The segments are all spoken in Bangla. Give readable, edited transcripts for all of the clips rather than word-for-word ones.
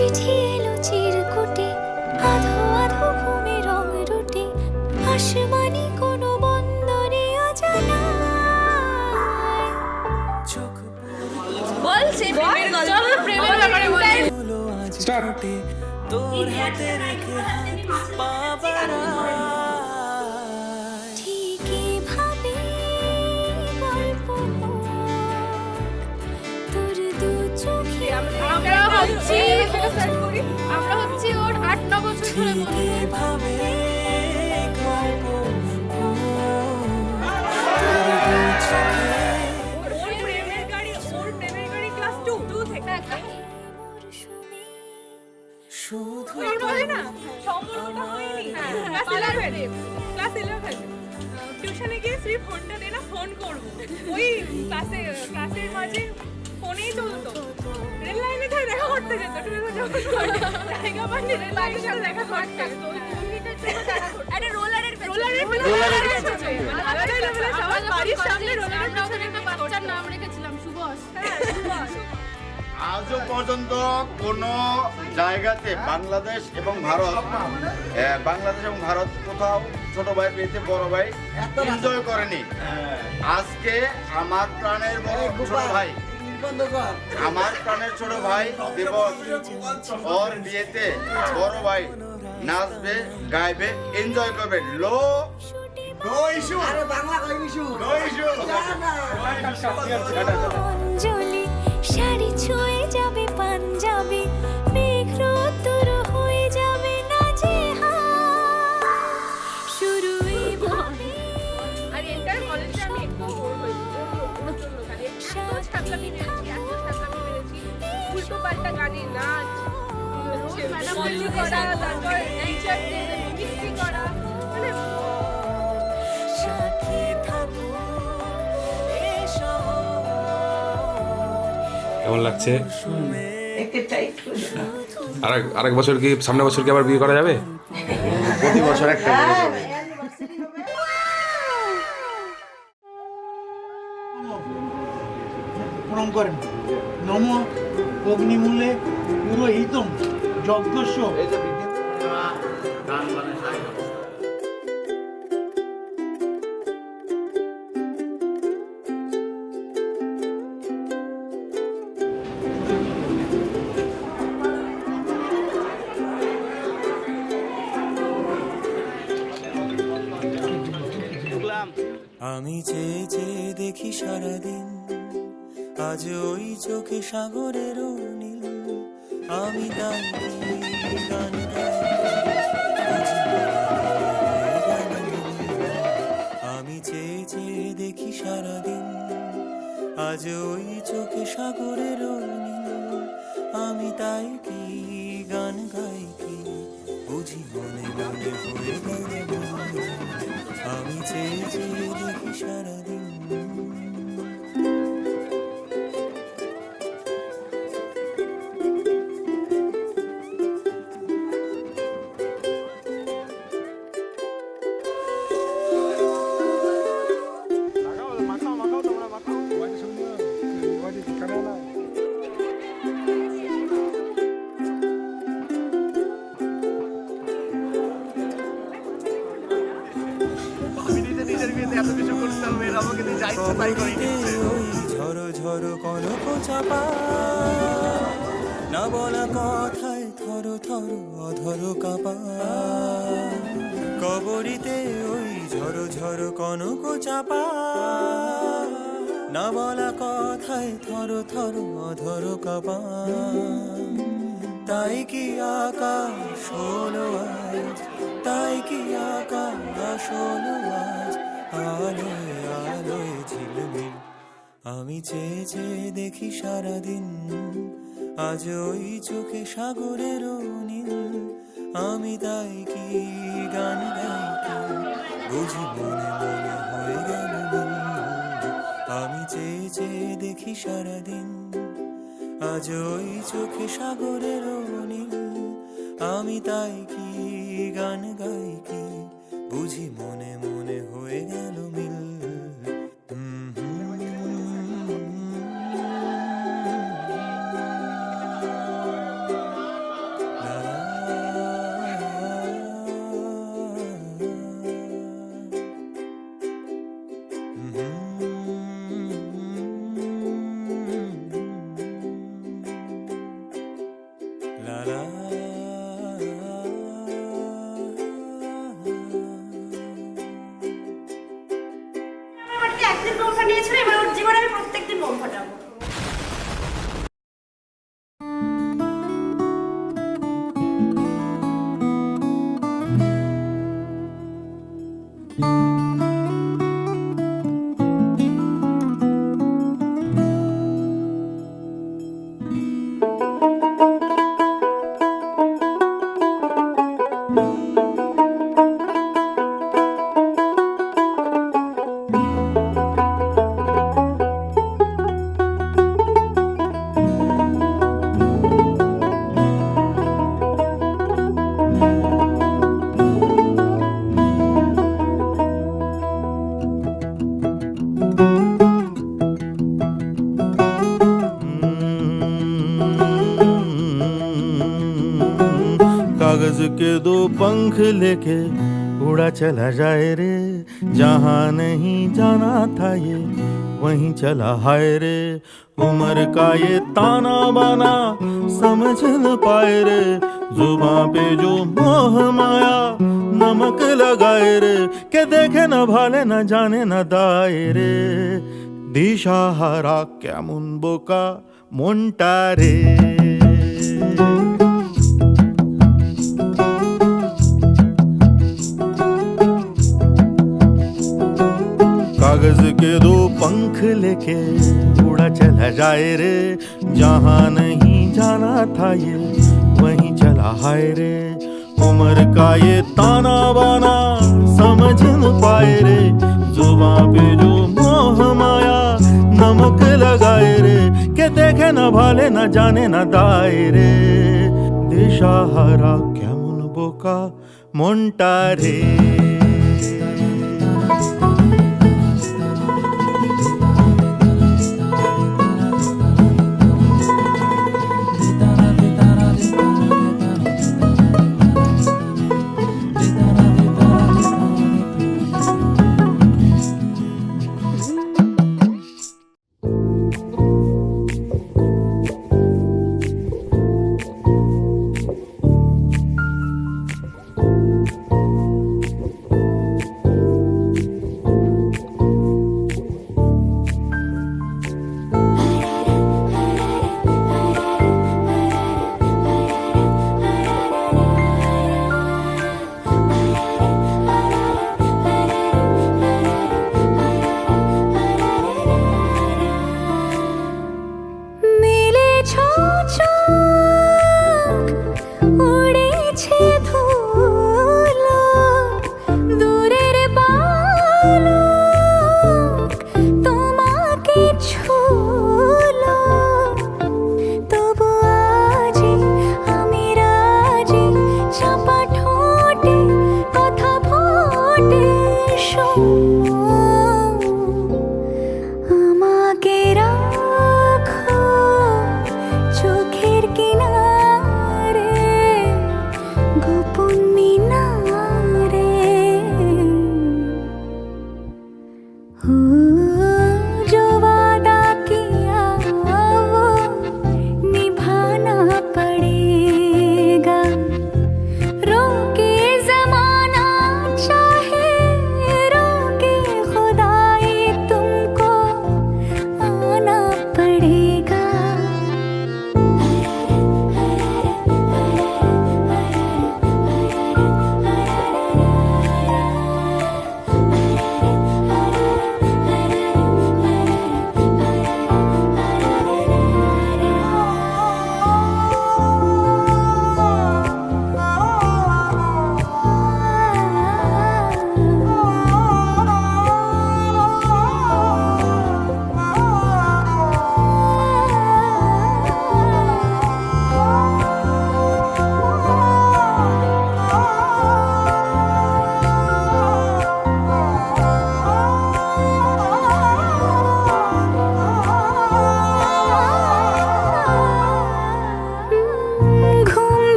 চিঠি এলো চিরকুটে, আধো আধো ঘুমে রং রুটে, আসমানি কোনো বন্দরে অজানায়। বলছে চলো প্রেমের ব্যাপারে বলি। স্টার্ট। তোর হাতে রেখে পা বাড়াই। ঠিক এভাবে গল্প হোক, তোর দু চোখে আমরা হচ্ছি ওর 8-9 বছর ধরে ঠিক এভাবে গল্প হোক, তোর দু চোখে ওর প্রেমের গাড়ি ক্লাস 2 থেকে মরশুমে শুধু বলে না সম্পর্কটা হয়নি। ক্লাস 11 টিউশনে গিয়ে শ্রী ফোনটা দে না, ফোন করব। ওই ক্লাসের মাঝে ফোনেই চলতো। রেল লাইনে ধরে দেখা করতে যেত, জায়গা পাইনি রেল লাইনে ধরে দেখা করতে। তো ওই 2 মিনিটের জন্য দেখা করতে আরে রোলারের পেছনে মানে আলাদা লেভেলে সবার বাড়ির সামনে রোলারের পেছনে একটা বাচ্চার নাম রেখেছিলাম সুভাষ। হ্যাঁ সুভাষ। আজও পর্যন্ত কোনো জায়গাতে বাংলাদেশ এবং ভারত কোথাও ছোট ভাই পেয়েছে বড় ভাই এনজয় করেনি। আজকে আমার প্রাণের ছোট ভাই দিবস, ওর বিয়েতে বড় ভাই নাচবে, গাইবে, এনজয় করবে। অঞ্জলি শাড়ি ছুঁয়ে যাবে পাঞ্জাবি, মেঘ রোদ্দুর হয়ে যাবে না যে শুরু এভাবে। আর এন্টার কলেজে আমি একটু বোর হয়েছি, প্রচন্ড খালি এত ছাগলামি মেরেছি, উল্টো পাল্টা গানে নাচ, মজা করা, তারপর টিচারদের মিষ্টি করা, মানে সাথে থাকো এ শহর। কেমন লাগছে? আরেক বছর কি সামনের বছর কি আবার বিয়ে করা যাবে? প্রতি বছর একটা প্রণাম করেন। নম অগ্নিমূলে পুরোহিতম যজ্ঞস্য। আমি চেয়ে চেয়ে দেখি সারাদিন, আজ ওই চোখে সাগরের নীল। আমি গান গান আমি চেয়ে চেয়ে দেখি সারাদিন, আজ ওই চোখে সাগরের নীল। আমি তাই কি গান গাই কি বুঝি মনে মনে হয়ে গেল। আমি চেয়ে চেয়ে দেখি সারাদিন। ঝড়ো ঝড়ো কনক চাপা, না বলা কথায় থর থর অধর কাপা। কবরিতে ওই ঝড়ো ঝড়ো কনক চাপা, না বলা কথায় থর থর অধর কাপা। তাই কি আকাশ হলো আজ, তাই কি আকাশ হলো আজ, আলোয় আলোয় ঝিলমিল। আমি চেয়ে চেয়ে দেখি সারাদিন, আজ ওই চোখে সাগরের নীল। আমি তাই কি গান গাই কি বুঝি মনে মনে হয়ে গেল নীল। আমি চেয়ে চেয়ে দেখি সারাদিন, আজ ওই চোখে সাগরের নীল। আমি তাই কি গান গাই কি বুঝি মনে মনে হয়ে গেল মিল। দিয়েছিল, এবার ওর জীবনে আমি প্রত্যেকদিন বোম ফাটাবো। कागज के दो पंख लेके उड़ा चला जाए रे, जहाँ नहीं जाना था ये वहीं चला हाय रे। उम्र का ये ताना बाना समझ न पाए रे, जुबां पे जो मोह माया नमक लगाए रे, के देखे न भाले न जाने न दाए रे। दिशाहारा केमन बोका মনটা রে। कागज के दो पंख लेके उड़ा चला जाए रे, जहाँ नहीं जाना था ये वहीं चला हाय रे। उम्र का ये ताना बाना समझ न पाए रे, जुबां पे जो मोह माया नमक लगाए रे, के देखे न भाले न जाने न दाए रे। दिशाहारा केमन बोका মনটা রে।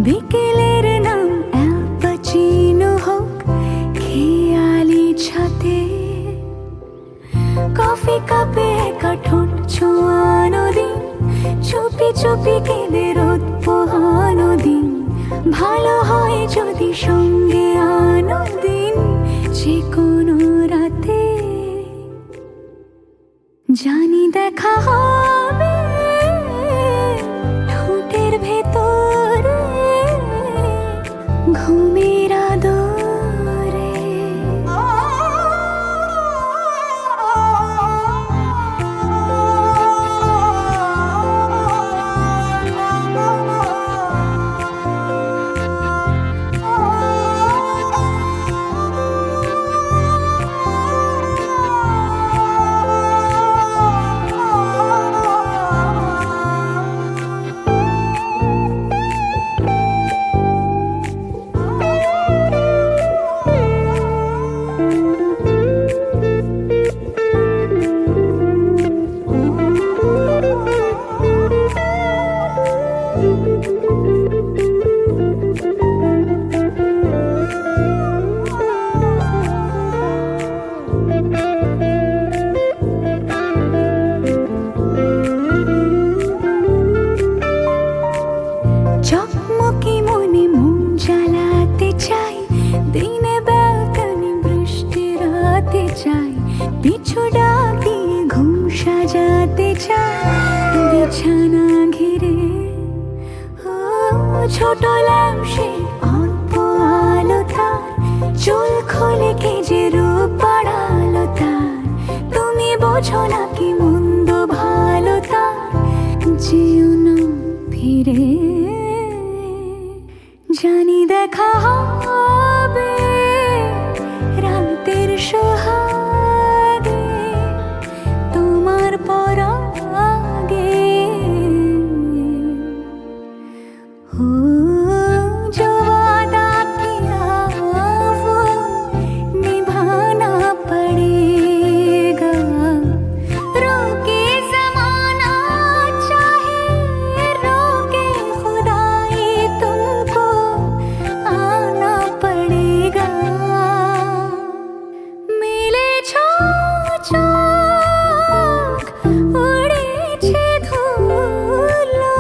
বিকেলের নাম অ্যালপাচিনো হোক খেয়ালি ছাতে, কফি কাপে একা ঠোঁট ছোঁয়ানো দিন, চুপি চুপি কেঁদে রোদ পোহানো দিন, ভালো হয় যদি সঙ্গে আনো দিন যে কোনো রাতে, জানি দেখা হবে ঠোঁটের ভেতরে ঘুমের আদরে। চকমকি মনে মন জ্বালাতে চাই, দিনে ব্যালকনি বৃষ্টি রাতে চাই, পিছু ডাকিয়ে ঘুম সাজাতে চাই বিছানা ঘিরে। ও ছোট ল্যাম্পে অল্প আলো তার, চুল খুলে কে যে রূপ বাড়ালো তার, তুমি বোঝো না কি মন্দ ভালো তার, যেও না ফিরে। জানি দেখা হবে রাতের সোহাগে তোমার পরাগে। हो जो वादा किया वो निभाना पड़ेगा, रोके ज़माना चाहे रोके खुदाई तुमको आना पड़ेगा। मिले চোখ উড়েছে ধুলো,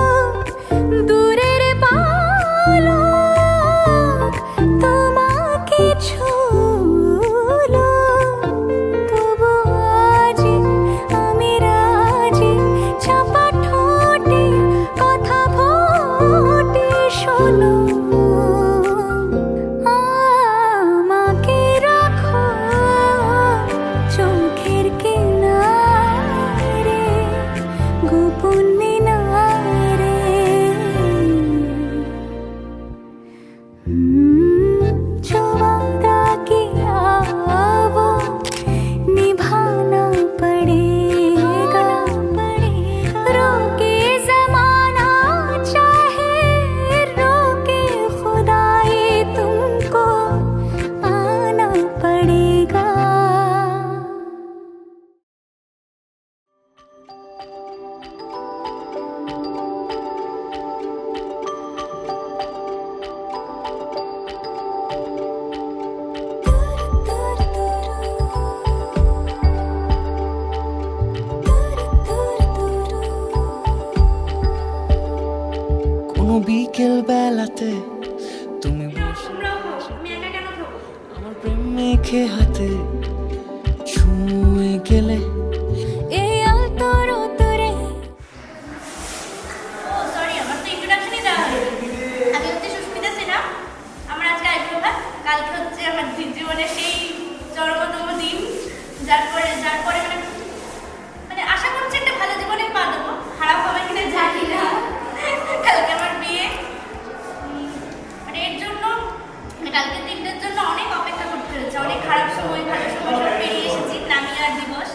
দূরের পালক তোমাকে ছুলো, তবু আজ আমি রাজি, চাপা ঠোঁটে কথা ফোটে শোনো, আমাকে রাখো চোখের কিনারে গোপন মিনারে। जो वादा किया वो निभाना पड़ेगा, रोके ज़माना चाहे रोके खुदाई तुमको आना पड़ेगा। কোনো বিকেল বেলাতে তুমি তোমরাও খাও, আমি একা কেন খাবো? আমার প্রেম মেখে হাতে ছুঁয়ে গেলে এই আলতো রোদরে ও সরি, আমার তো ইন্ট্রোডাকশনই দেওয়া হয়নি। আমি হচ্ছে সুস্মিতা সিনহা, আমার আজকে আইপ্রভা, কালকে হচ্ছে আমার জীবনের সেই চরমতম দিন, যার পরে মানে আশা করছি একটা ভালো জীবনে পা দেবো, খারাপ হবে কিনা জানি না। কালকে আমার বিয়ে, মানে এর জন্য কালকে দিনটার জন্য অনেক অপেক্ষা করতে হয়েছে, অনেক খারাপ সময় ভালো সময় সব পেরিয়ে এসেছি। নামিয়ার দিবস।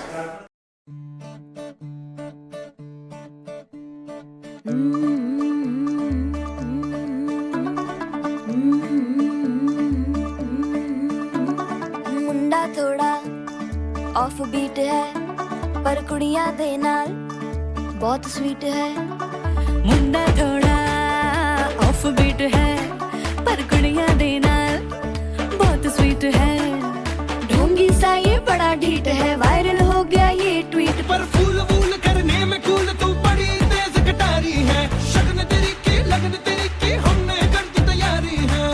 मुंडा थोड़ा ऑफ बीट है पर कुड़ियां दे नाल बहुत स्वीट है। मुंडा थोड़ा ऑफ बीट है पर कुड़ियां दे नाल बहुत स्वीट है। ढोंगी सा ये बड़ा ढीठ है, वायरल हो गया ये ट्वीट पर फूल वूल करने में कूल तू बड़ी तेज कटारी है, शगन तेरी की लगन तेरी की हमने कर दी तैयारी है।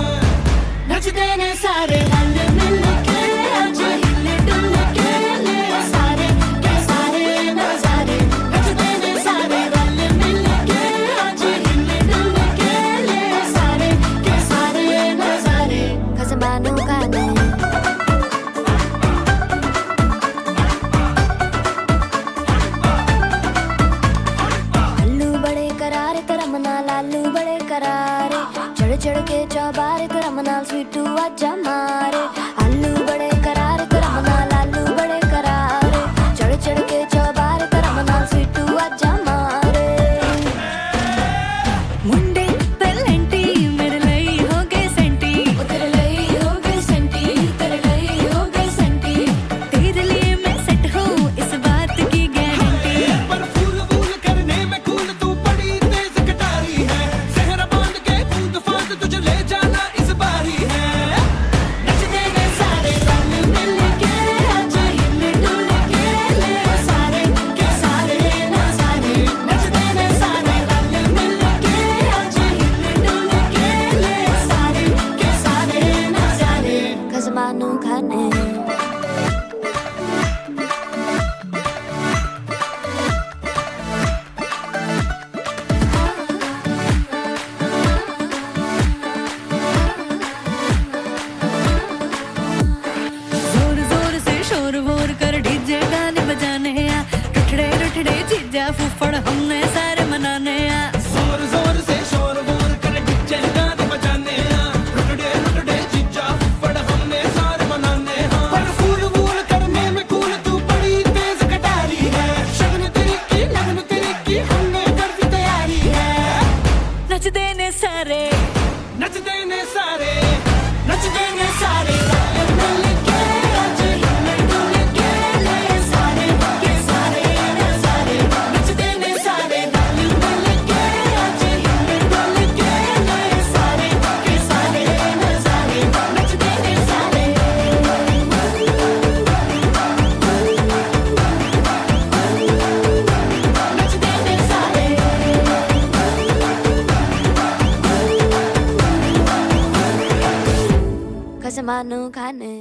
जीजा फुफड़ हमने सारे मनाने आ जोर जोर से शोर वोर कर डीजे गाने बजाने रुकड़े जीजा फुफड़ हमने सारे मनाने पर फूल वूल करने में कूल तू बड़ी तेज कटारी है शगन तेरी की लगन तेरी की हमने कर दी तैयारी है नच देने सारे नच देने सारे नच देने सारे मिल के आज मिल के ले सारे के सारे नजारे नच देने सारे मिल के आज मिल के ले सारे के सारे नजारे नच देने सारे नच देने सारे खसमानो खाने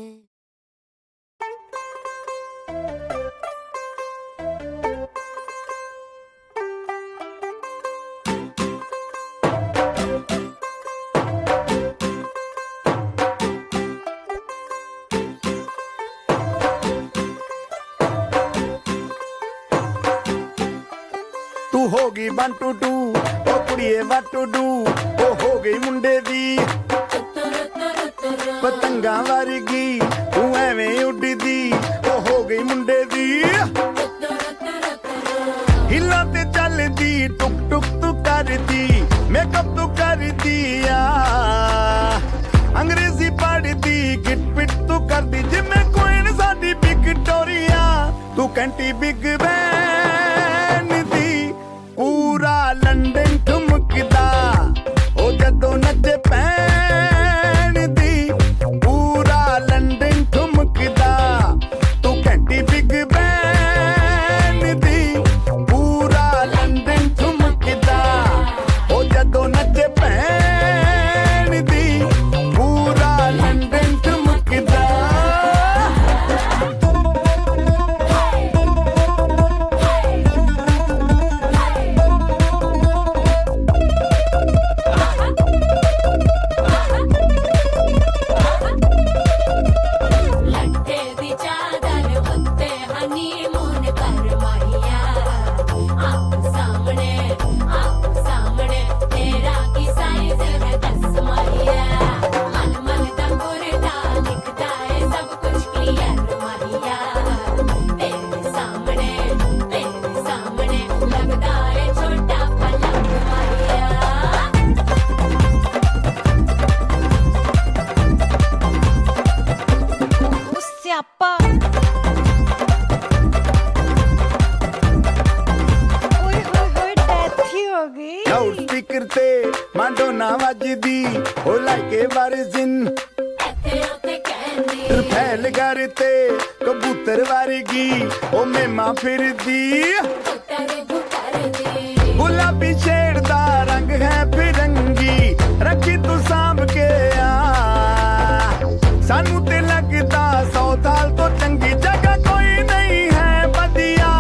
ਤੂੰ ਹੋ ਗਈ 1 2 2 ਉਹ ਕੁੜੀਏ what to do ਉਹ ਹੋ ਗਈ ਮੁੰਡੇ ਦੀ ਪਤੰਗਾਂ ਵਰਗੀ ਤੂੰ ਐਵੇਂ ਉੱਡਦੀ ਉਹ ਹੋ ਗਈ ਮੁੰਡੇ ਦੀ ਹਿੱਲਾਂ ਤੇ ਚੱਲਦੀ ਟੁਕ ਟੁਕ ਤੂੰ ਕਰਦੀ ਮੇਕਅਪ ਤੂੰ ਕਰਦੀ ਆ ਅੰਗਰੇਜ਼ੀ ਪੜ੍ਹਦੀ ਗਿਟ ਪਿਟ ਤੂੰ ਕਰਦੀ ਜਿਵੇਂ ਕੁਈਨ ਸਾਡੀ ਵਿਕਟੋਰੀਆ ਤੂੰ ਕੈਂਟੀ ਬਿਗ ਬੈਨ ਦੀ ਪੂਰਾ ਲੰਡਨ ਠੁਮਕਦਾ ਉਹ ਜਦੋਂ ਨੱਚੇ ਪੈਣ ਦੀ ਪੂਰਾ ਲੰਡਨ ਠੁਮਕਦਾ ਤੂੰ ਘੰਟੀ ਬਿਗ ਬੈਨ ਦੀ ਪੂਰਾ ਲੰਡਨ ਠੁਮਕਦਾ ਉਹ ਜਦੋਂ ਨੱਚੇ ਪੈਣ ਦੀ ਪੂਰਾ ਲੰਡਨ ਠੁਮਕਦਾ लट्टे दी चादर उत्ते हनीमून कर माहिया आप सामने तेरा की साइज है 10 माहिया मन मन दा गुरदा दिखदा है सब कुछ क्लियर माहिया तेरे सामने लगदा है छोटा पलंग माहिया सियापा ओए होए डेथ ही हो गई ਲਾਊਡ ਸਪੀਕਰ ਤੇ ਮਾਂਡੋਨਾ ਵੱਜਦੀ ਉਹ ਲਾਈਕੇ ਵਰਜ਼ਨ ਇੱਥੇ ਉੱਥੇ ਕਹਿੰਦੀ ਫੈਲ ਘਰ ਤੇ ਕਬੂਤਰ ਵਰਗੀ ਉਹ ਮੇਮਾ ਫਿਰਦੀ ਬੁੱਤਰ ਦੀ ਗੁਲਾਬੀ ਸ਼ੇਡ ਦਾ ਰੰਗ ਹੈ ਫਿਰੰਗੀ ਰੱਖੀ ਤੂੰ ਸਾਂਭ ਕੇ ਆ ਸਾਨੂੰ ਤੇ ਲੱਗਦਾ 100 ਸਾਲ ਤੋਂ ਚੰਗੀ ਜਗ੍ਹਾ ਕੋਈ ਨਹੀਂ ਹੈ ਵਧੀਆ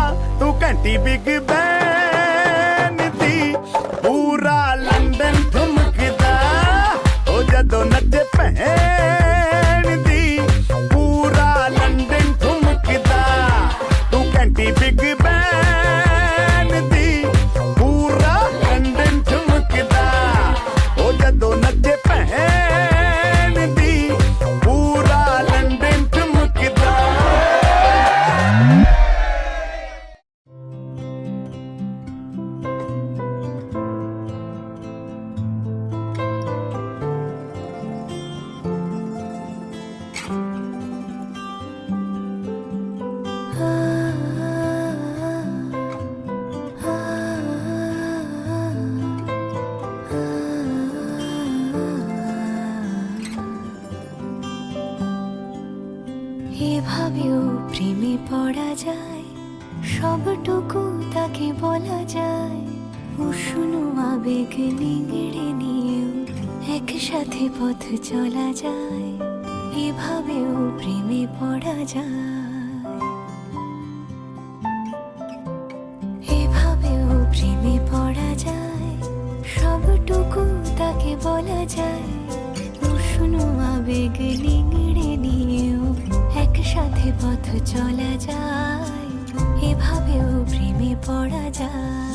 ਤੂੰ ਘੰਟੀ ਬਿਗ ਬੈਨ ਦੀ ਪੂਰਾ ਲੰਡਨ ਠੁਮਕਦਾ ਉਹ ਜਦੋਂ ਨੱਚੇ ਭੈਣ ਦੀ ਪੂਰਾ ਲੰਡਨ ਠੁਮਕਦਾ ਤੂੰ ਘੰਟੀ ਬਿਗ ਬੈਨ ਦੀ ਪੂਰਾ ਲੰਡਨ ਠੁਮਕਦਾ ਉਹ ਜਦੋਂ ਨੱਚੇ ਭੈਣ ਦੀ ਪੂਰਾ ਲੰਡਨ ਠੁਮਕਦਾ এভাবেও প্রেমে পড়া যায় সবটুকু তাকে বলা যায় উষ্ণ আবেগ নিংড়ে নিয়েও একসাথে পথ চলা যায় এভাবেও প্রেমে পড়া যায় এভাবেও প্রেমে পড়া যায় সবটুকু তাকে বলা যায় উষ্ণ আবেগ নিংড়ে নিয়েও একসাথে পথ চলা যায় এভাবেও প্রেমে পড়া যায়।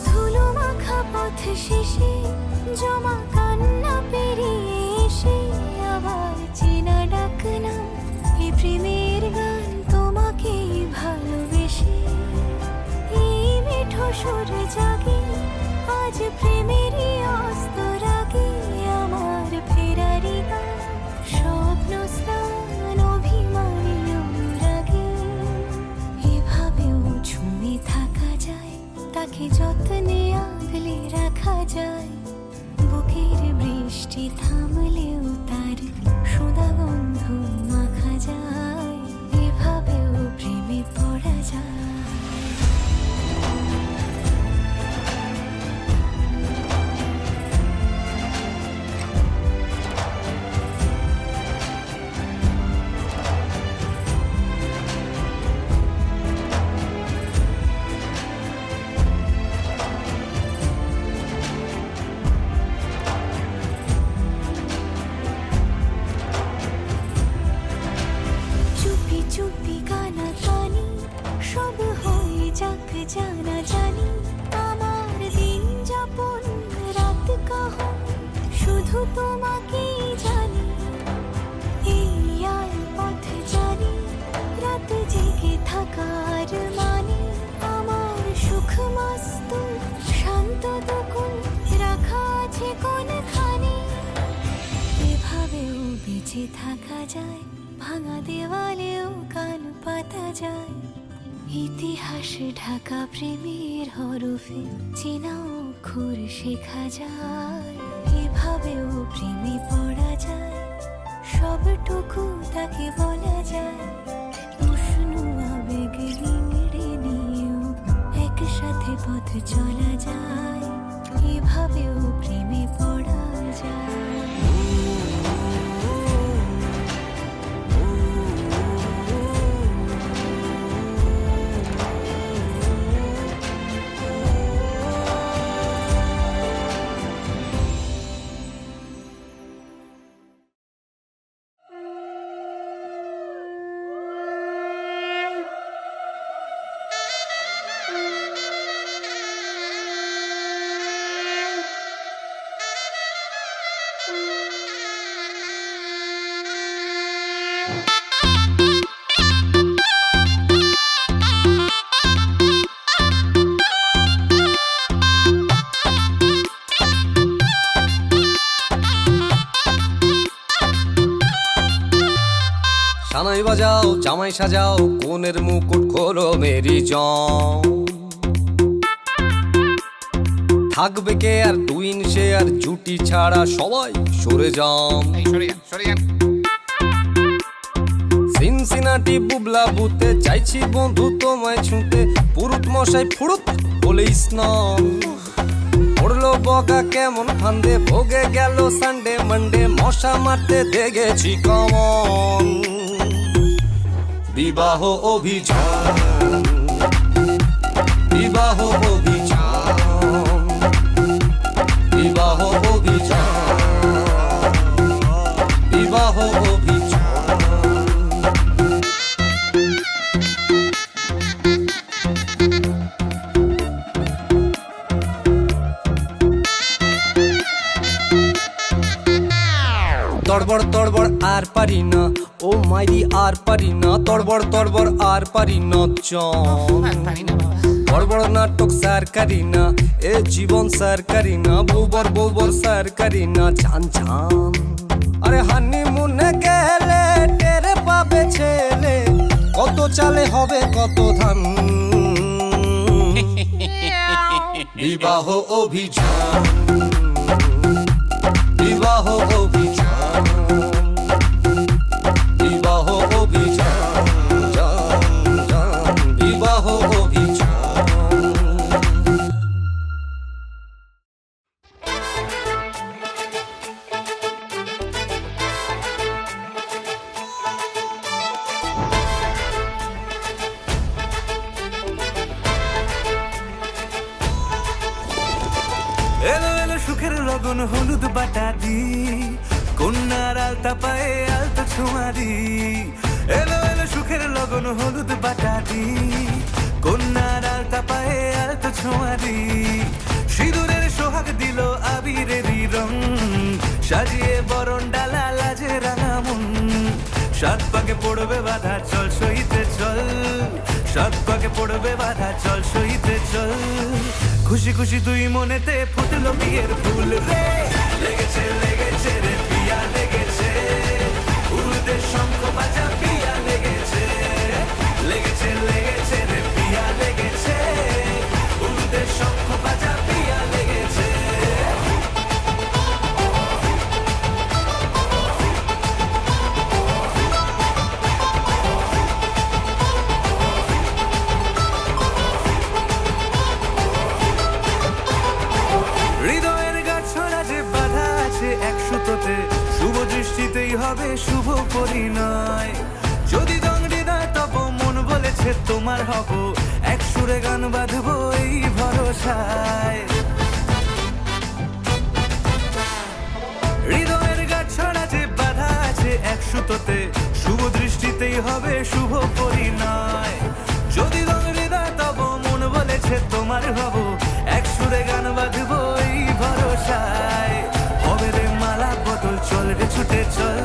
ধুলো মাখা পথ শেষে জমা কান্না পেরিয়ে এসে আবার চেনা ডাক নাম, এই প্রেমের গান তোমাকেই ভালোবেসে। এই মিঠো সুর জাগে আজ প্রেমেরই অস্ত রাগে, আমার ফেরারি গান স্বপ্ন স্নান অভিমানী অনুরাগে। এভাবেও ঝুমে থাকা যায়, তাকে যত্নে আগলে রাখা যায়। বুকের বৃষ্টি থামলেও তার সোদা গন্ধ মাখা যায়, এভাবেও প্রেমে পড়া যায়। চুপি চুপি গানা গানি সব হয়ে যাক জানা জানি, আমার দিন যাপন রাত কাহন শুধু তোমাকেই জানি। এই আর পথ জানি রাত জেগে থাকার মানে, আমার সুখ মস্ত শান্ত দুকুল রাখা আছে কোনখানে। এভাবেও বেঁচে থাকা যায়, ভাঙা দেওয়ালেও কান পাতা যায়। ইতিহাস ঢাকা প্রেমের হরফে চেনা অক্ষর শেখা যায়, এভাবেও প্রেমে পড়া যায়। সবটুকু তাকে বলা যায়, উষ্ণ আবেগ নিংড়ে নিয়েও একসাথে পথ চলা যায়, এভাবেও প্রেমে পড়া যায়। সানাই বাজাও জামাই সাজাও কোনের মুকুট খোলো মেরি জম, থাকবে কে আর টুইন সে আর জুটি ছাড়া সবাই সরে যাম। সিনসিনাটি বুবলা বুতে চাইছি বন্ধু তোমায় ছুঁতে, পুরুত মশাই ফুরুত বলে স্নান পড়লো বগা কেমন ফান্দে, ভোগে গেল সানডে মানডে মশা মারতে দেখেছি কমন। বিবাহ অভিযান বিবাহ অভিযান বিবাহ অভিযান বিবাহ অভিযান। তড়বড় তড়বড় আর পারি না, ও মাইরি আর পারি না, তড়বড় তড়বড় আর পারি না, বড় বড় নাটক স্যার করি না, এ জীবন স্যার করি না, বৌবর বৌবর স্যার করি না, চান চান। আরে হানিমুনে গেলে টেরে পাবে ছেলে, কত চালে হবে কত ধান। বিবাহ অভিযান বিবাহ অভিযান বিবাহ অভিযান বিবাহ অভিযান। লগন হলুদ বাটা দি, কন্যার আলতা পায়ে আলতো ছোঁয়া দি। এলো এলো সুখের লগন হলুদ বাটা দি, কন্যার আলতা পায়ে আলতো ছোঁয়া দি। সিঁদুরের সোহাগ দিল আবিরেরই রং, সাজিয়ে বরণ ডালা লাজে রাঙা মন। সাত পাকে পড়বে বাধা চল সইতে চল, সাত পাকে পড়বে বাধা চল সইতে চল। খুশি খুশি দুই মনেতে ফুটলো বিয়ের ফুল রে, লেগেছে লেগেছে রে পিয়া লেগেছে, উড়তে শঙ্খ বাজা পিয়া লেগেছে, লেগেছে লেগেছে রে পিয়া লেগেছে, উড়তে শঙ্খ বাজা পিয়া লেগেছে। হৃদয়ের গাছড়া যে বাধা আছে এক সুতোতে, শুভ দৃষ্টিতেই হবে শুভ পরিণয়। যদি দংড়ি দেয় তব মন বলেছে তোমার হব, এক সুরে গান বাঁধবো এই ভরসায়। হৃদয়ের গাছড়া যে বাধা আছে এক সুতোতে, শুভ দৃষ্টিতেই হবে শুভ পরিণয়। যদি দংড়ি দেয় তব মন বলেছে তোমার হব, এক সুরে গান বাঁধবো এই ভরসায়। হবে রে মালা বদল চল রে ছুটে চল,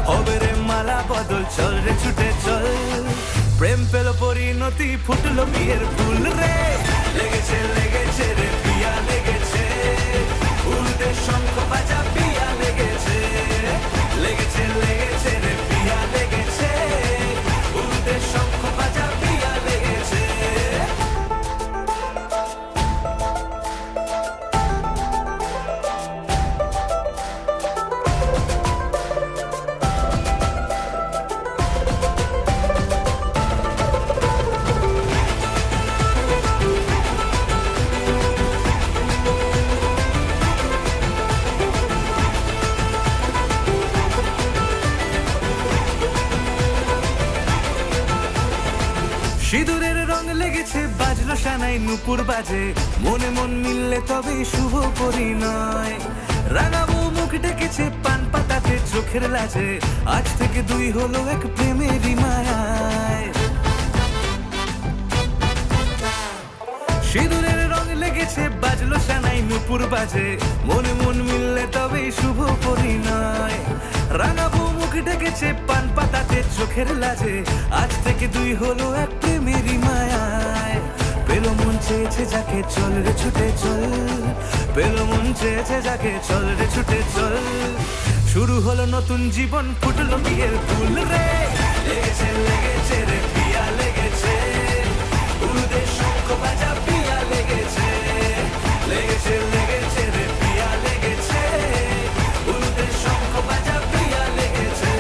হবে রে মালা বদল চল রে ছুটে চল। প্রেম পেল পরিণতি ফুটলো বিয়ের ফুল রে, লেগেছে লেগেছে রে পিয়া লেগেছে, উড়তে শঙ্খ বাজা পিয়া লেগেছে, লেগেছে লেগেছে রে পিয়া লেগেছে, উড়তে শঙ্খ বাজা পিয়া লেগেছে। সিঁদুরের রং লেগেছে বাজলো সানাই নুপুর বাজে, মনে মন মিললে তবে শুভ পরিণয়। রাঙাবো মুখ ডেকেছে পান পাতাতে চোখের লাজে, আজ থেকে দুই হলো এক প্রেমেরই মায়ায়। সিঁদুরের রং লেগেছে বাজলো সানাই নুপুর বাজে, মনে মন মিললে তবে শুভ পরিণয়। রাঙাবো মুখ ডেকেছে পান পাতাতে চোখের লাজে, আজ থেকে দুই হলো এক প্রেমেরই মায়ায়। পেলো মন চেয়েছে যাকে চল রে ছুটে চল, পেলো মন চেয়েছে যাকে চল রে ছুটে চল। শুরু হলো নতুন জীবন ফুটলো বিয়ের ফুল রে, লেগেছে লেগেছে রে পিয়া লেগেছে, উড়তে শঙ্খ বাজা পিয়া লেগেছে, লেগেছে লেগেছে রে পিয়া লেগেছে, উড়তে শঙ্খ বাজা পিয়া লেগেছে,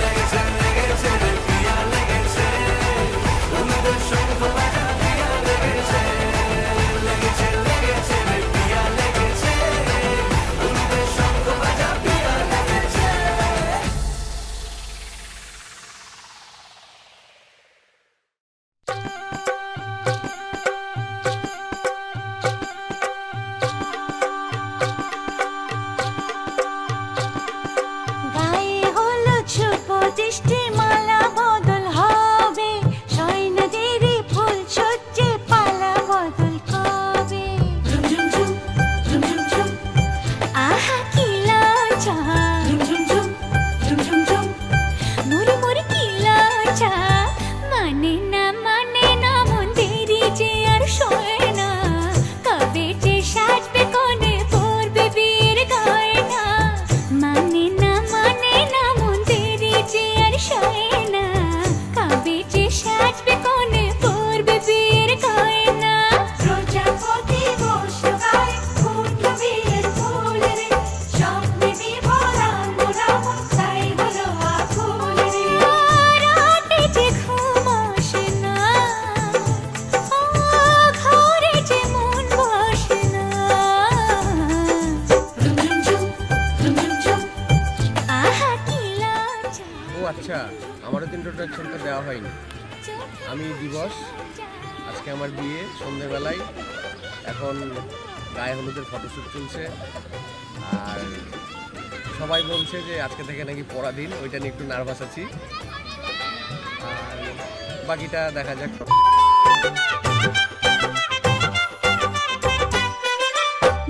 লেগেছে লেগেছে রে পিয়া লেগেছে, উড়তে শঙ্খ বাজা পিয়া লেগেছে, লেগেছে লেগেছে রে পিয়া লেগেছে, উড়তে শঙ্খ বাজা পিয়া লেগেছে। গায়ে হলো ছোট দৃষ্টি মালা বদল হবে, সৈন্যদেরই ফুল সজ্জে পালা বদল কবে। আহা কি লজ্জা, মরে মরে কি লজ্জা, মানে না মন দেরি যে আর সয় না, কবে যে সাজবে কোণে পরবে বীর গয়না। মানে না মন দেরি যে আর সয় না, কবে যে সাজবে কোণে পরবে বীর গয়না। প্রজাপতি বসলো গায়ে ফুটলো বিয়ের ফুল রে, স্বপ্নে বিভোর আঙ্গুরাম তাই হলো আকুল রে। রাতে যে ঘুম আসে না, ঘরে যে মন বসে না। আহা কি লজ্জা। ও আচ্ছা, আমারও তো ইন্ট্রোডাকশনটা দেওয়া হয়নি। আমি দিবস, আজকে আমার বিয়ে সন্ধ্যেবেলায়। এখন গায়ে হলুদের ফটোশ্যুট চলছে। আর সবাই বলছে যে আজকে থেকে নাকি পড়া দিন, ওইটা নিয়ে একটু নার্ভাস আছি। আর বাকিটা দেখা যাক।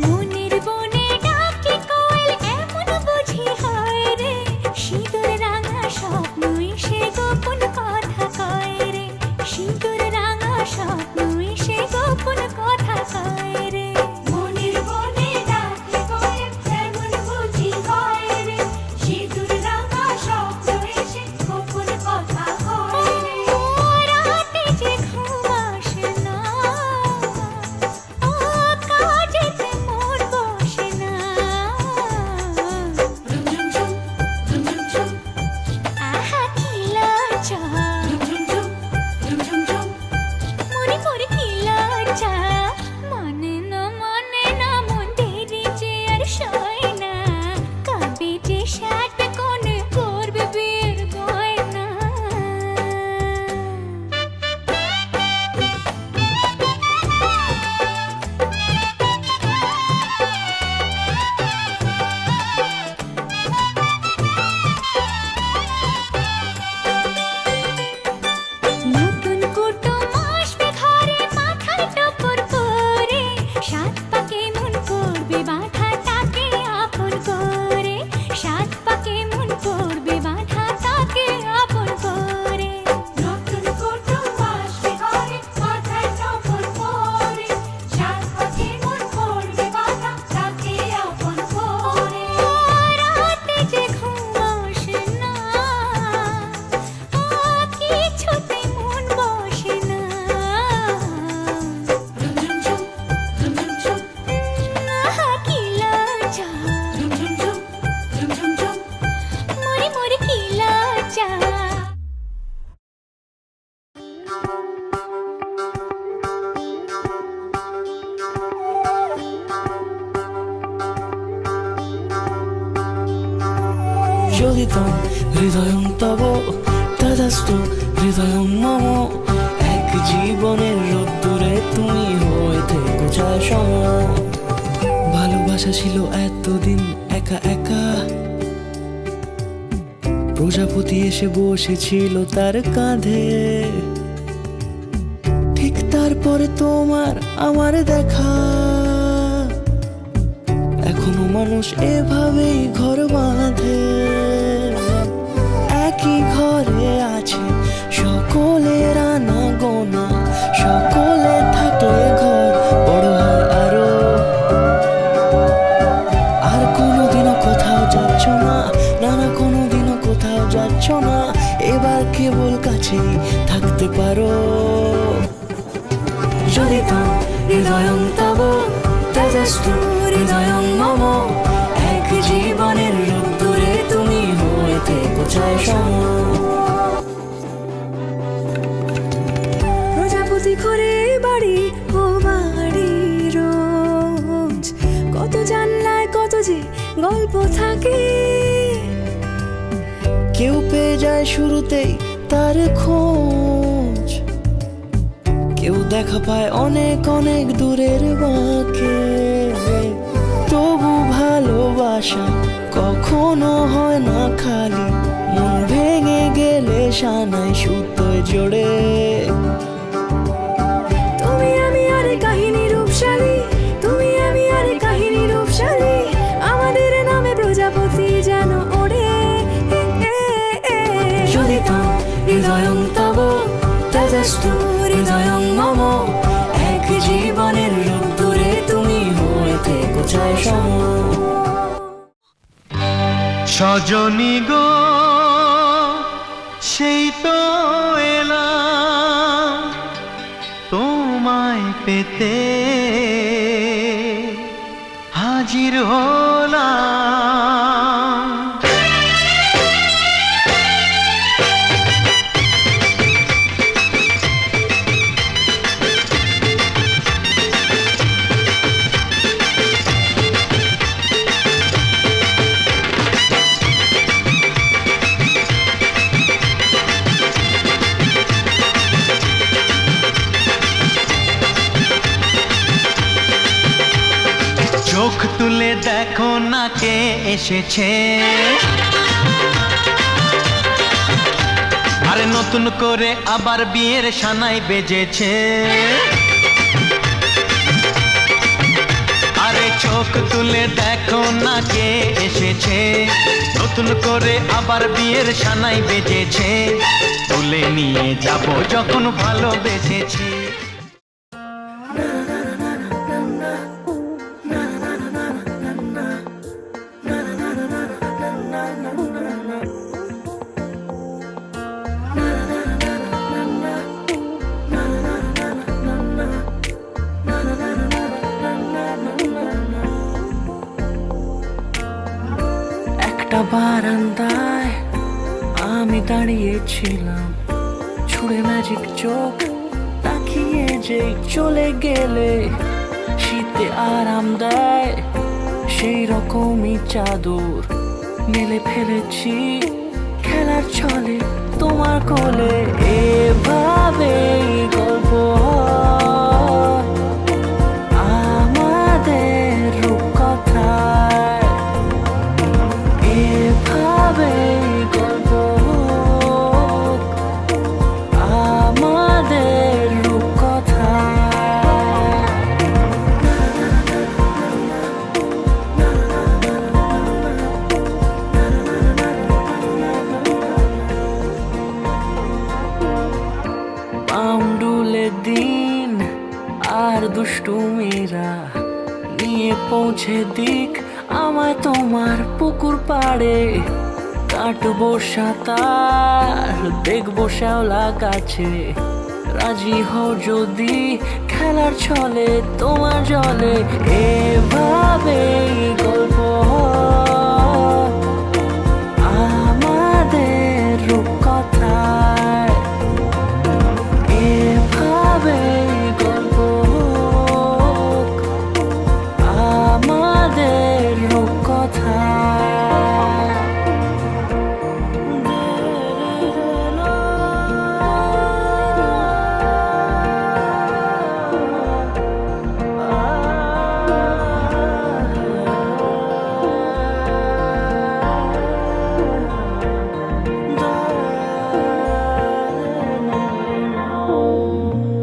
মনের বনে ডাকে কোয়েল এমন বুঝি হয় রে, সিঁদুর রাঙা স্বপ্ন এসে গোপন কথা কয় রে, সিঁদুর রাঙা স্বপ্ন এসে গোপন কথা কয় রে। মনের বনে ডাকে কোয়েল এমন বুঝি হয় রে, সিঁদুর রাঙা স্বপ্ন এসে গোপন কথা কয় রে। রাতে যে ঘুম আসে না, কাজেতে মন বসে না, আহা কি লজ্জা, মনে পড়ে কি লজ্জা, মানে না মন দেরি যে আর সয় না, কবে যে সাজবে কোনে করবে বিয়ের গয়না। নতুন কুটুম আসবে ঘরে, মাথায় টপর করে, সাত পাকে মন করবে বাঁধা তাকে আপন করে, সাত পাকে মন করবে বাঁধা তাকে আপন করে। নতুন কুটুম আসবে ঘরে, মাথায় টপর করে, সাত পাকে মন করবে বাঁধা তাকে আপন করে। রাতে যে ঘুম আসে না, কিছুতে মন বসে না, আহা কি লজ্জা, মরে কি লজ্জা। যোগিতম হৃদয়ং তব তদস্তু হৃদয়ং মম, এক জীবনের রোদ্দুরে তুমি হয়ে থেকো চায় সম। ভালোবাসা ছিল এতদিন একা একা, প্রজাপতি এসে বসেছিল তার কাঁধে, ঠিক তারপরে তোমার আমার দেখা। এখনো মানুষ এভাবেই ঘর বাঁধে, একই ঘরে আছে সকলের আনা গোনা, সকলে থাকলে ঘর বড় হয় আরো। আর কোনোদিনও কোথাও যাচ্ছ না, না কোনোদিনও কোথাও যাচ্ছ না, এবার কেবল কাছেই থাকতে পারো। যদি তাম হৃদয়ং তব তেজস্তু হৃদয়ং মম, এক জীবনের রোদ্দুরে তুমি হয়ে থেকো চায় সম। প্রজাপতি করে বাড়ি ও বাড়ি রোজ, কত জানলায় কত যে গল্প থাকে, কেউ পেয়ে যায় শুরুতেই তার খোঁজ, কেউ দেখা পায় অনেক অনেক দূরের বাঁকে। তবু ভালোবাসা কখনো হয় না খালি, মন ভেঙে গেলে সানায় সুতোয় জোড়ে। তুমি আমি আর কাহিনী রূপশালী, তুমি আমি আর কাহিনী রূপশালী, আমাদের নামে প্রজাপতি যেন ওড়ে। যদি তাম হৃদয়ং তব তেজস্তু হৃদয়ং মম, এক জীবনের রোদ্দুরে তুমি হয়ে থেকো চায় সম। সজনী গো সেই তো এলাম তোমায় পেতে, হাজির হলাম। চোখ তুলে দেখো না কে এসেছে, আরে নতুন করে আবার বিয়ের সানাই বেজেছে। আরে চোখ তুলে দেখো না কে এসেছে, নতুন করে আবার বিয়ের সানাই বেজেছে। তুলে নিয়ে যাব যখন ভালোবেসেছি। একটা বারান্দায় আমি দাঁড়িয়েছিলাম, ছুঁড়ে ম্যাজিক চোখ তাকিয়ে যে চলে গেলে শীতে আরাম দেয় সেই রকমই চাদর মেলে ফেলেছি খেলার ছলে তোমার কোলে। এভাবে গল্প আমাদের রূপকথায়, এভাবে গল্প আমাদের রূপকথায়। পাউন্ডুলে দিন আর দুষ্টুমিরা নিয়ে পৌঁছে দিক আমায় তোমার পুকুর পাড়ে। কাটবো সাঁতার দেখবো শ্যাওলা গাছে, রাজি হও যদি খেলার ছলে তোমার জলে। এভাবে গল্প আমাদের রূপকথায়, এভাবে গল্প আমাদের রূপকথায়।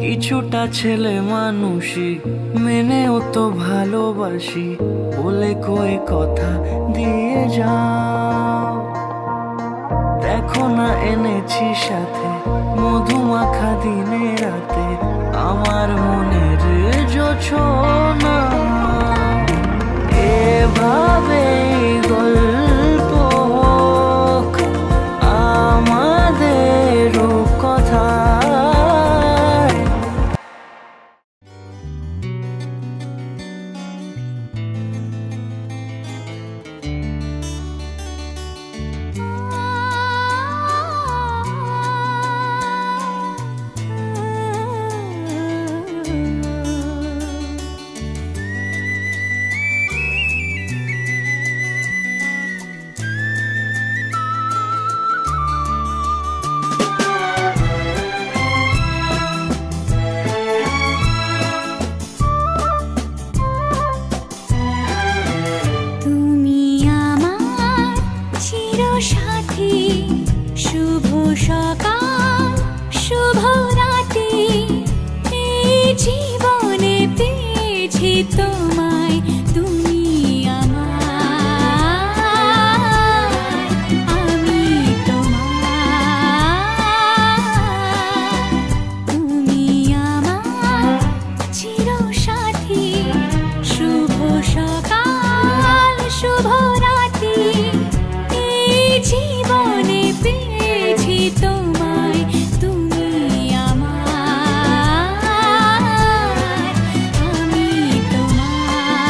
কিছুটা ছেলে মানুষই মেনেও তো ভালোবাসি, বলে কয়ে কথা দিয়ে যাও। দেখো না এনেছি সাথে মধুমাখা দিনে রাতে আমার মনের জোছনা। এভাবে গল্প আমাদের রূপকথায়। তুমি আমার চিরসাথী, শুভ সকাল শুভ রাতি, এই জীবনে পেয়েছি তোমায়। তুমি আমার, আমি তোমার। তুমি আমার চিরসাথী, শুভ সকাল শুভ রাতি, এই জীবনে পেয়েছি তোমায়। তুমি আমার, আমি তোমার।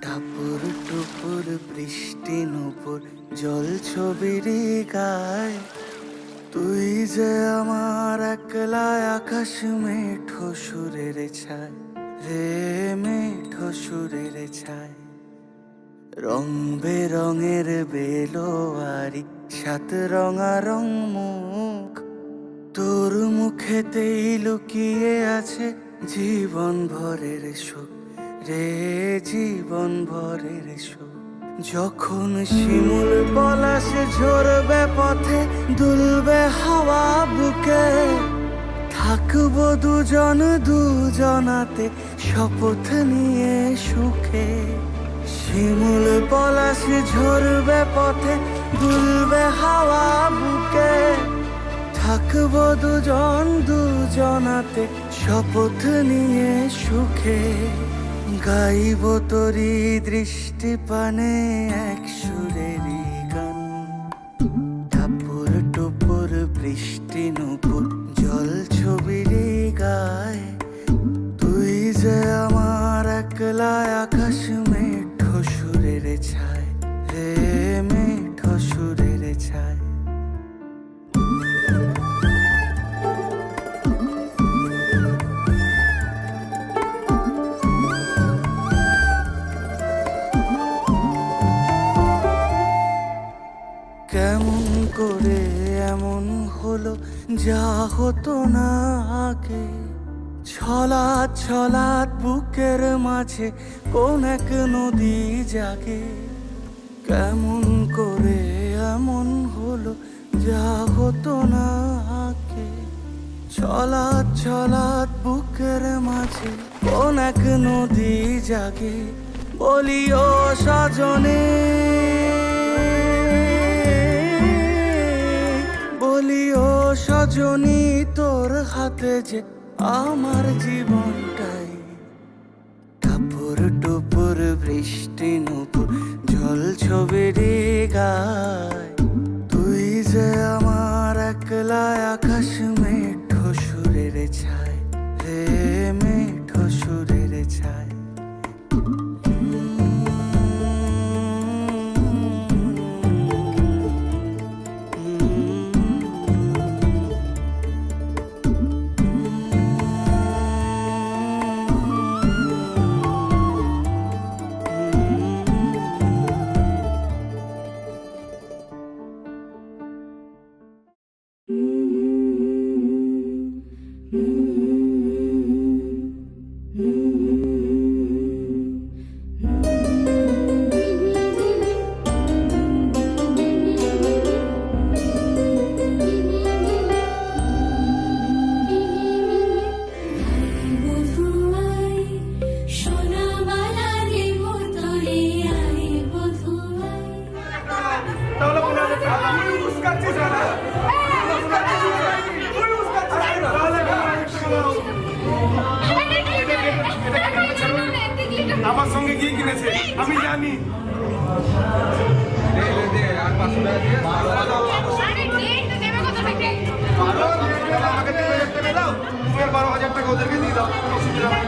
টাপুর টুপুর বৃষ্টি নুপুর জল ছবির গায়, তুই যে আমার একলা আকাশ মেঠো সুরের ছায় রে, মেঠো সুরের ছায়। রং বেরঙের বেলোয়ারি সাত রঙারং মুখ, তোর মুখেতেই লুকিয়ে আছে জীবন ভরের সুখ রে, জীবন ভরের সুখ। যখন শিমুল পলাশ ঝরবে পথে, দুলবে হাওয়া বুকে, থাকবো দুজন দুজনাতে শপথ নিয়ে সুখে। শিমুল পলাশ ঝরবে পথে, দুলবে হাওয়া বুকে, থাকবো দুজন দুজনাতে শপথ নিয়ে সুখে। গাইব তোরি দৃষ্টি পানে এক সুরেরই গান, টাপুর টুপুর বৃষ্টি নুপুর জল ছবির গায়, তুই যে আমার একলা আকাশ মেঠো সুরের ছায় রে, মেঠো সুরের ছায়। কেমন করে এমন হলো যা হতো না আগে, ছলাৎ ছলাৎ বুকের মাঝে কোন এক নদী জাগে। কেমন করে এমন হলো যা হতো না আগে, ছলাৎ ছলাৎ বুকের মাঝে কোন এক নদী জাগে। বলি ও সজনে, বলি ও সজনী, তোর হাতে যে আমার জীবনটাই। টাপুর টুপুর বৃষ্টি নুপুর জল ছবির গায়, তুই যে আমার একলা আকাশ মেঠো সুরের ছায় রে, মেঠো সুরের ছায়। আমার সঙ্গে কি কিনেছে আমি জানি। আমাকে 3000 টাকা দাও, তুমি 12,000 টাকা ওদেরকে দিয়ে দাও, কোনো অসুবিধা নেই।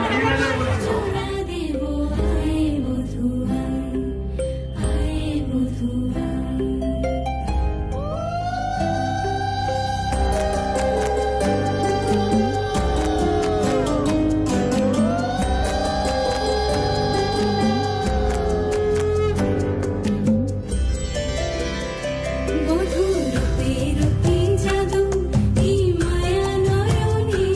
3,000 বলেছি। রূপে রূপে জাদু, এই মায়া নয়নে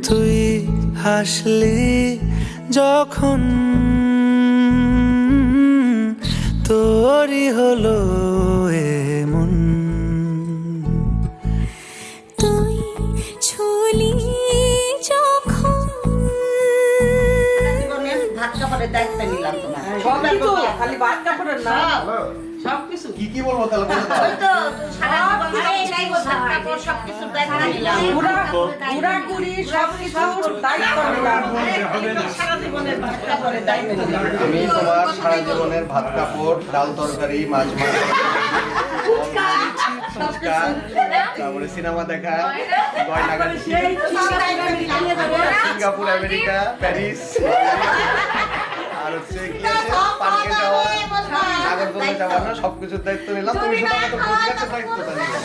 তুই হাসলি যখন তোরই হলো এমন, তুই ছুলি যখন ভাত কাপড়ের দায়িত্ব নিলাম তোমার খালি ভাত কাপড়ের না সবকিছু কি কি বলবো তাহলে বলে দাও। ওই তো সারা জীবন এই নাই ভাত কাপড় সবকিছু দায়িত্ব নিলাম পুরাপুরি সবকিছু দায়িত্ব নিলাম সারা জীবনের ভাত কাপড়ের দায়িত্ব নিলাম আমি তোমার সারা জীবনের ভাত কাপড়, ডাল তরকারি, মাছ মাংস, ফুচকা, তারপরে সিনেমা দেখা, গয়নাগাটি, সিঙ্গাপুর, আমেরিকা, প্যারিস, আর হচ্ছে কি আছে পার্কে যাওয়া, নাগরদোলে যাওয়া, না সবকিছুর দায়িত্ব নিলাম। তুমি শুধু আমাকে বুঝে দায়িত্বটা নিলাম।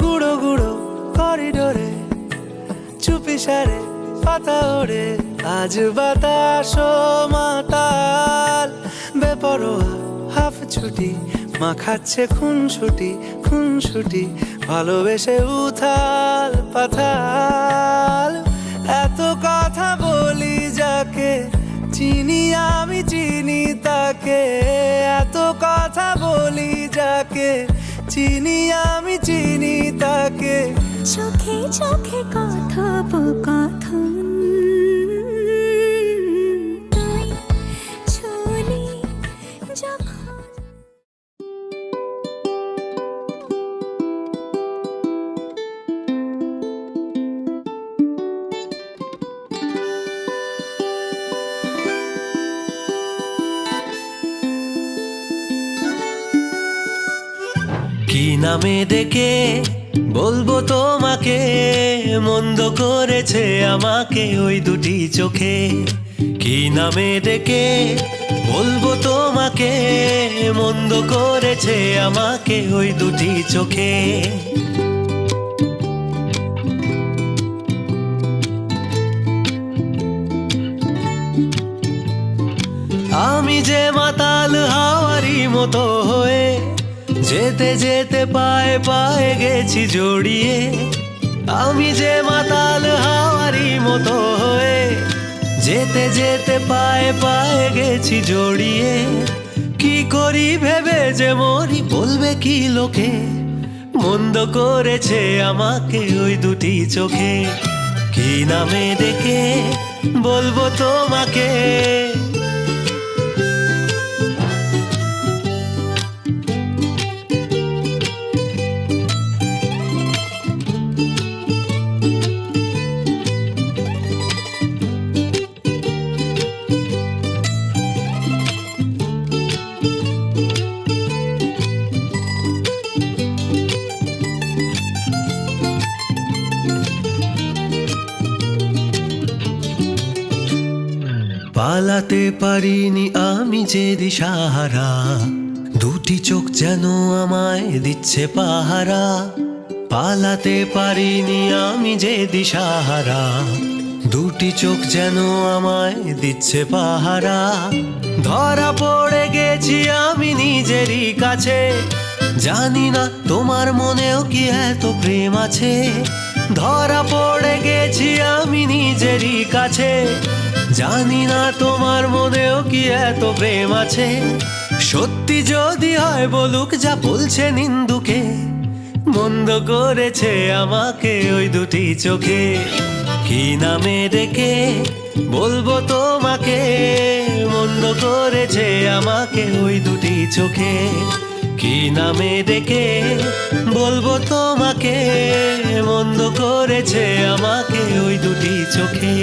গুঁড়ো গুঁড়ো করিডোরে চুপি সারে পাতা ওড়ে, আজ বাতাস মাতাল বেপরোয়া হাফ ছুটি, মাখাচ্ছে খুনসুটি ভালোবেসে উথাল পাথাল। এত কথা বলি যাকে চিনি আমি চিনি তাকে, এত কথা বলি যাকে চিনি আমি চিনি তাকে, চোখে চোখে কথোপকথন তুই ছুলি যখন। কি নামে ডেকে বলবো তোমাকে, মন্দ করেছে আমাকে ওই দুটি চোখে। কি নামে ডেকে বলবো তোমাকে, মন্দ করেছে আমাকে ওই দুটি চোখে। আমি যে মাতাল হাওয়ারি মতো হয়ে যেতে যেতে পায়ে পায়ে গেছি জড়িয়ে, আমি যে মাতাল হাওয়ারি মতো হয়ে যেতে যেতে পায়ে পায়ে গেছি জড়িয়ে। কি করি ভেবে যে মরি, বলবে কি লোকে, মন্দ করেছে আমাকে ওই দুটি চোখে। কি নামে ডেকে বলবো তোমাকে। পালাতে পারিনি আমি যে দিশাহারা, দুটি চোখ যেন আমায় দিচ্ছে পাহারা। পালাতে পারিনি আমি যে দিশাহারা, দুটি চোখ যেন আমায় দিচ্ছে পাহারা। ধরা পড়ে গেছি আমি নিজেরই কাছে, জানি না তোমার মনেও কি এত প্রেম আছে। ধরা পড়ে গেছি আমি নিজেরই কাছে, জানি না তোমার মনেও কি এত প্রেম আছে। সত্যি যদি হয় বলুক যা বলছে নিন্দুকে, মন্দ করেছে আমাকে ওই দুটি চোখে। কি নামে ডেকে বলবো তোমাকে, মন্দ করেছে আমাকে ওই দুটি চোখে। কি নামে ডেকে বলবো তোমাকে, মন্দ করেছে আমাকে ওই দুটি চোখে।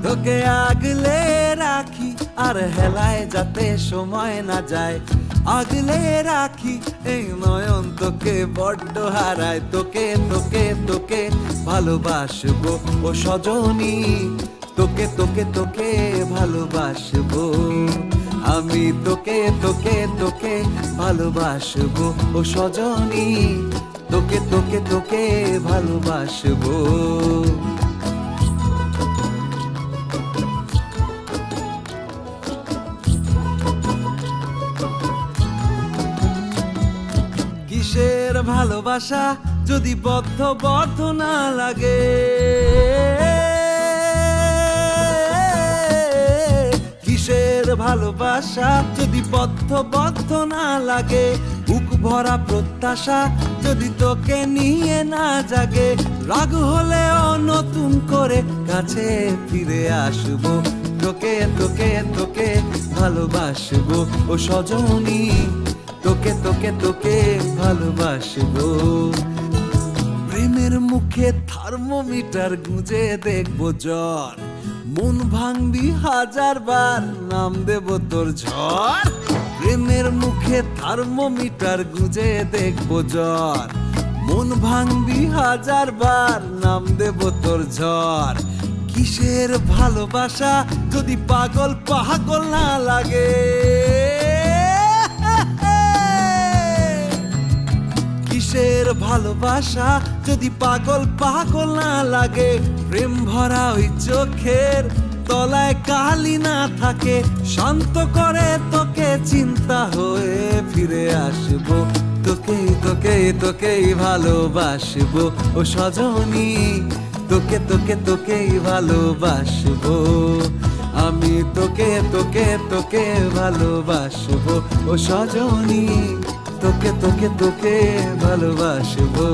তোকে আগলে রাখি আর হেলায় যাতে সময় না যায়, আগলে রাখি এই নয়ন তোকে বড্ড হারায়। তোকে তোকে তোকে ভালোবাসবো ও সজনী, তোকে তোকে তোকে ভালোবাসবো আমি। তোকে তোকে তোকে ভালোবাসবো ও সজনী, তোকে তোকে তোকে ভালোবাসবো। কিসের ভালোবাসা যদি বদ্ধ না লাগে, কিসের ভালোবাসা যদি বদ্ধ না লাগে। বুক ভরা প্রত্যাশা যদি তোকে নিয়ে না জাগে, রাগ হলেও নতুন করে কাছে ফিরে আসবো। তোকে তোকে তোকে ভালোবাসবো ও সজনী, তোকে তোকে তোকে ভালোবাসবো। প্রেমের মুখে থার্মোমিটার গুঁজে দেখবো জ্বর, মন ভাঙবি 1000 বার নাম দেব তোর ঝড়। প্রেমের মুখে থার্মোমিটার গুঁজে দেখবো জ্বর, মন ভাঙবি 1000 বার নাম দেব তোর ঝড়। কিসের ভালোবাসা যদি পাগল না লাগে, কিসের ভালোবাসা যদি পাগল না লাগে। প্রেম ভরা ওই চোখের তলায় কালি না থাকে, শান্ত করে তোকে চিন্তা হয়ে ফিরে আসবো। তোকে তোকে তোকেই ভালোবাসবো ও সজনী, তোকে তোকে তোকেই ভালোবাসবো আমি। তোকে তোকে তোকে ভালোবাসবো ও সজনী, তোকে তোকে তোকে ভালোবাসবো।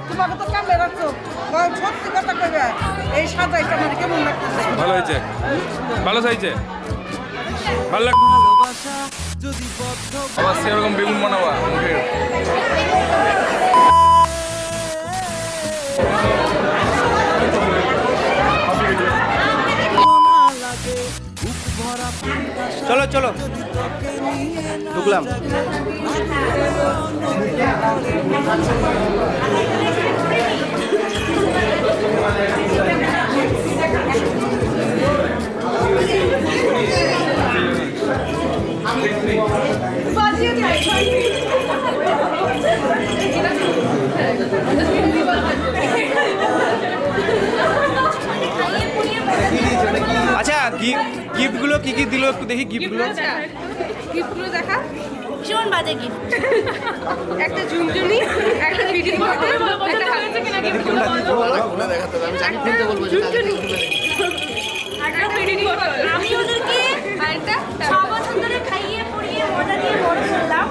তোমাকে তো কামড়ে রাখছো, সত্যি কথা কইবে এই সাজাইটা মানে কেমন লাগতেছে? ভালো হয়েছে, ভালো হয়েছে, ভালো ভালোবাসা যদি বদ্ধ আবার সেরকম বেগুন বানাবা মুখের। চলো চলো ঢুকলাম। খাইয়ে পুড়িয়ে আচ্ছা গিফটগুলো কি কি দিল একটু দেখি গিফটগুলো। গিফটগুলো দেখা। ভীষণ বাজে গিফট। একটা ঝুমঝুনি, একটা ফিটিং বটল, একটা ঝুমঝুনি, একটা ফিটিং বটল। আমি ওদেরকে আরেকটা 6 বছর ধরে খাইয়ে পড়িয়ে মজা দিয়ে বড় করলাম,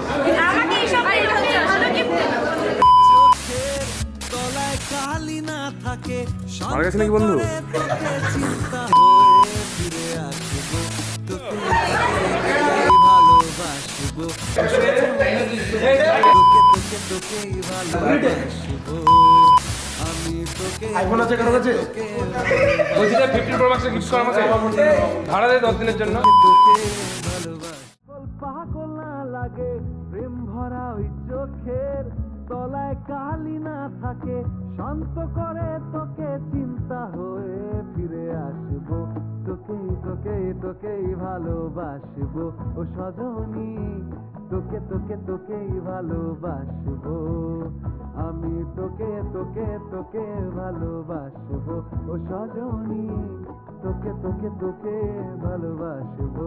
আমাকে এইসব ভালো গিফট দিল। তলায় কালি না থাকে মারা গেছে নাকি বন্ধু? চিন্তা হয়ে ফিরে আসবো তোকে ভালোবাসবো তোকেই ভালোবাসবো আমি তোকে আইফোন আছে কারো কাছে? বলছি যে 15 প্রো ম্যাক্স গিফট করা আমাকে ভাড়া দে 10 দিনের জন্য। পাগল না লাগে প্রেম ভরা ওই চোখের তলায় কালি না থাকে শান্ত করে তোকে চিন্তা হয়ে ফিরে আসবো তোকেই ভালোবাসবো ও সজনী তোকেই ভালোবাসবো আমি তোকে ভালোবাসবো ও সজনী তোকে ভালোবাসবো